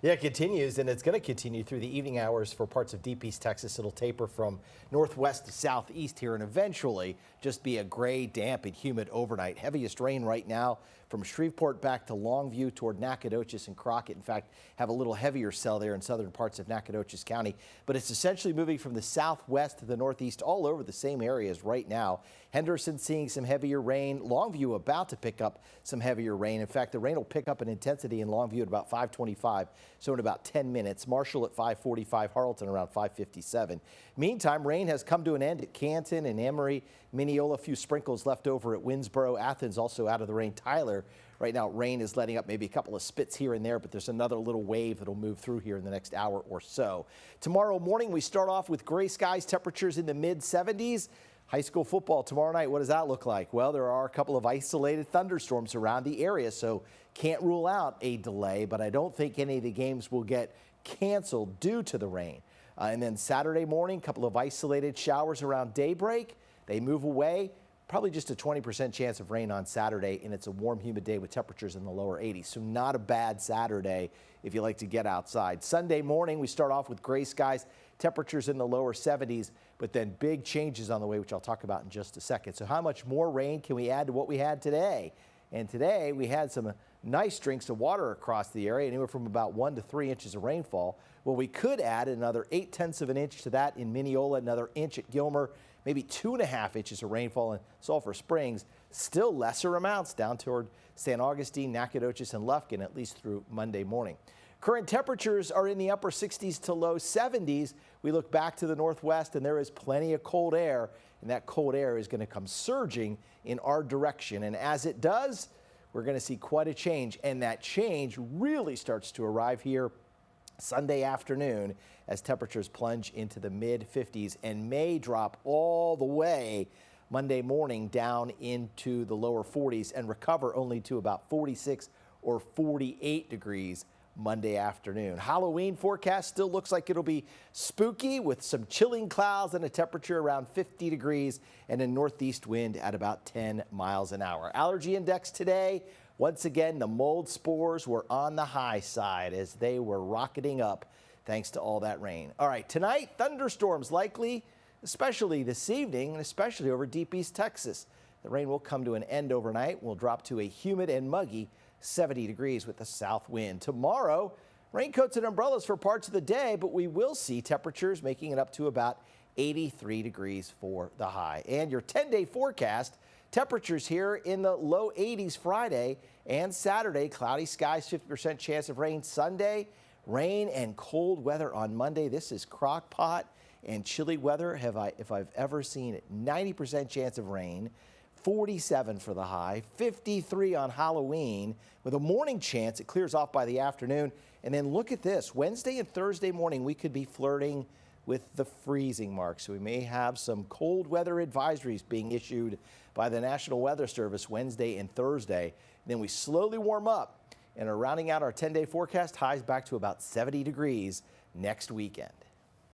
Yeah, it continues, and it's going to continue through the evening hours for parts of deep East Texas. It'll taper from northwest to southeast here and eventually just be a gray, damp, and humid overnight. Heaviest rain right now from Shreveport back to Longview toward Nacogdoches and Crockett. In fact, have a little heavier cell there in southern parts of Nacogdoches County, but it's essentially moving from the southwest to the northeast all over the same areas right now. Henderson seeing some heavier rain. Longview about to pick up some heavier rain. In fact, the rain will pick up in intensity in Longview at about 5:25. So in about 10 minutes. Marshall at 5:45, Harleton around 5:57. Meantime, rain has come to an end at Canton and Emory, Mineola. A few sprinkles left over at Winsboro. Athens also out of the rain. Tyler, right now, rain is letting up maybe a couple of spits here and there, but there's another little wave that'll move through here in the next hour or so. Tomorrow morning, we start off with gray skies, temperatures in the mid-70s. High school football tomorrow night, what does that look like? Well, there are a couple of isolated thunderstorms around the area, so can't rule out a delay, but I don't think any of the games will get canceled due to the rain. And then Saturday morning, a couple of isolated showers around daybreak. They move away. Probably just a 20% chance of rain on Saturday, and it's a warm, humid day with temperatures in the lower 80s. So not a bad Saturday if you like to get outside. Sunday morning, we start off with gray skies, temperatures in the lower 70s, but then big changes on the way, which I'll talk about in just a second. So how much more rain can we add to what we had today? And today we had some nice drinks of water across the area, anywhere from about 1 to 3 inches of rainfall. Well, we could add another 0.8 of an inch to that in Mineola, another inch at Gilmer, maybe 2.5 inches of rainfall in Sulphur Springs. Still lesser amounts down toward San Augustine, Nacogdoches, and Lufkin, at least through Monday morning. Current temperatures are in the upper 60s to low 70s. We look back to the northwest, and there is plenty of cold air, and that cold air is going to come surging in our direction. And as it does, we're going to see quite a change, and that change really starts to arrive here Sunday afternoon as temperatures plunge into the mid-50s and may drop all the way Monday morning down into the lower 40s and recover only to about 46 or 48 degrees Monday afternoon. Halloween forecast still looks like it'll be spooky with some chilling clouds and a temperature around 50 degrees and a northeast wind at about 10 miles an hour. Allergy index today, once again, the mold spores were on the high side as they were rocketing up thanks to all that rain. All right, tonight, thunderstorms likely, especially this evening and especially over deep East Texas. The rain will come to an end overnight. We'll drop to a humid and muggy 70 degrees with a south wind. Tomorrow, raincoats and umbrellas for parts of the day, but we will see temperatures making it up to about 83 degrees for the high. And your 10-day forecast, temperatures here in the low 80s Friday and Saturday. Cloudy skies, 50% chance of rain Sunday. Rain and cold weather on Monday. This is crock pot and chilly weather if I've ever seen it. 90% chance of rain. 47 for the high, 53 on Halloween with a morning chance. It clears off by the afternoon. And then look at this. Wednesday and Thursday morning, we could be flirting with the freezing mark. So we may have some cold weather advisories being issued by the National Weather Service Wednesday and Thursday. And then we slowly warm up and are rounding out our 10-day forecast. Highs back to about 70 degrees next weekend.